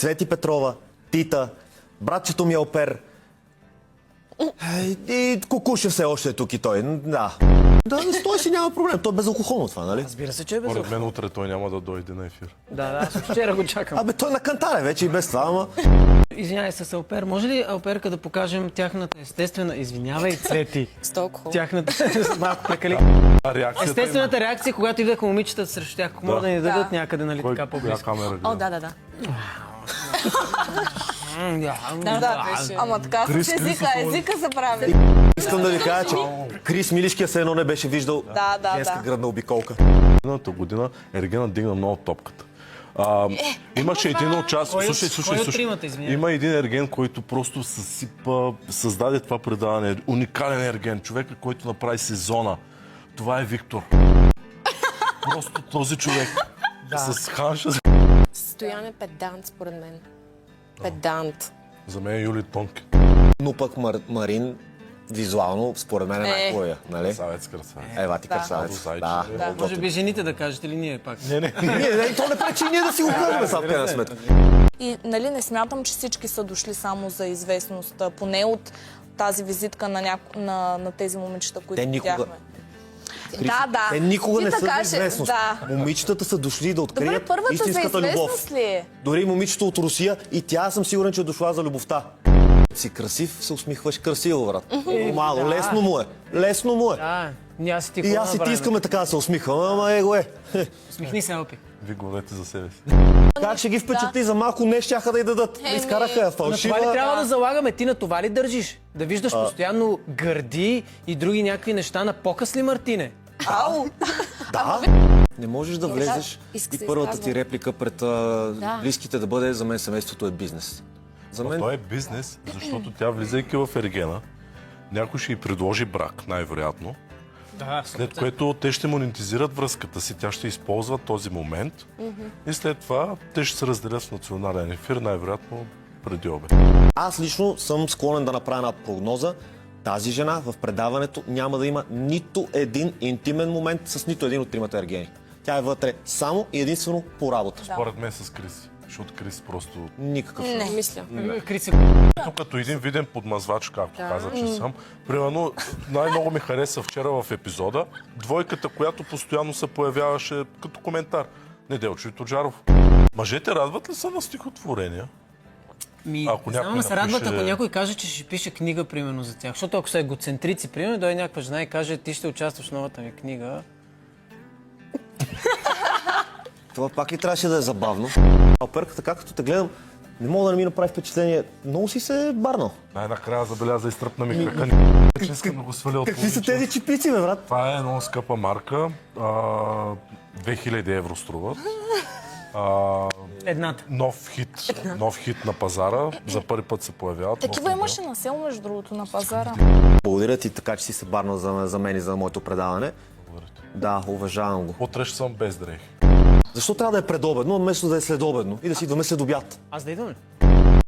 Цвети Петрова, Тита, братчето ми е опер. И Кукушев все още е тук и той. Да. Да, той си няма проблем. Той е безалкохолно това, нали? Разбира се, че е Поред мен безалкохолно. утре той няма да дойде на ефир. Да, аз от вчера го чакам. Абе, той на кантар е вече и без това, ама... Извинявай с Алпер. Може ли Алперка да покажем тяхната естествена... Извинявай, Цвети. Стокхолм. Тяхната... Малко прекали. Реакцията Естествената реакция, когато идваха момичета срещу тях. Ако могат да ни дадат Да. някъде, нали Кой така по-близко. камера О, гледа? да. Да, Беше. Ама така с езика се прави. Искам да ви кажа, че Крис Милишкия все едно не беше виждал Да. женска гръдна обиколка. Миналата година Ергена дигна много топката. Имаше един участник. Кой от тримата, извинявай? Има един ерген, който просто създаде това предаване. Уникален ерген. Човека, който направи сезона. Това е Виктор. Просто този човек. С ханша. Стоян е педант, според мен. Педант. За мен е Юли Тонки. Но пък Марин визуално, според мен е най-хубавия, нали? Красавец, красавец. Ева ти красавец. Зайче. Да. Може би жените да кажете ли ние пак? Не, то не пречи ние да си го кажем, сега в крайна сметка. И нали не смятам, че всички са дошли само за известност. Поне от тази визитка на тези момичета, които Те никога- видяхме. Да. Те никога Ти не са така за ще- известност. Да. Момичетата са дошли да Добре, открият първата за истинската любов. известност ли е? Дори момичето от Русия и тя съм сигурен, че е дошла за любовта. Си красив, се усмихваш красиво, брат. Нормално, лесно му е. Лесно му е. Да, ние аз и ти И какво аз и ти направим? искаме така да се усмихваме, ама его е. Усмихни се, Алпи. Вие говорете за себе си. Как ще ги впечатли за малко не щяха да й дадат. Изкараха я На това ли фалшива. трябва да залагаме? Ти на това ли държиш? Да виждаш постоянно гърди и други някакви неща на показ ли, Мартине? Ау! Да. Не можеш да влезеш иска и се първата изказва. ти реплика пред близките да бъде: за мен семейството е бизнес. За мен Той е бизнес, защото тя, влизайки в Ергена, някой ще й предложи брак, най-вероятно. Да, След което те ще монетизират връзката си, тя ще използва този момент и след това те ще се разделят в национален ефир, най-вероятно преди обед. Аз лично съм склонен да направя една прогноза. Тази жена в предаването няма да има нито един интимен момент с нито един от тримата ергени. Тя е вътре само и единствено по работа. Според мен с Крис, защото Крис просто... Никакъв. Не, мисля. Криси. Тук като един виден подмазвач, както каза, че съм. Примерно, най-много ми хареса вчера в епизода двойката, която постоянно се появяваше като коментар. Неделчо и Тоджаров. Мъжете радват ли са на стихотворения? Ако някой Само се радват, напише- ако някой каже, че ще пише книга, примерно, за тях. Защото ако са егоцентрици, примерно, дойде някаква жена и каже: ти ще участваш в новата ми книга. Това пак ли трябваше да е забавно? Алперка, така като те гледам, не мога да не ми направи впечатление. Много си се барнал. Най-накрая забеляза и стръпна ми крака. Че искам да го сваля от Какви са публичност. тези чипици, бе, брат? Това е много скъпа марка. 2000 евро струват. Едната. Нов хит на пазара. За първи път се появяват. Такива имаше на село, между другото, на пазара. Благодаря ти така, че си се барнал за мен и за моето предаване. Да, уважавам го. Утре ще съм без дрехи. Защо трябва да е предобедно, вместо да е следобедно и да си идваме след обяд? Аз да идвам ли?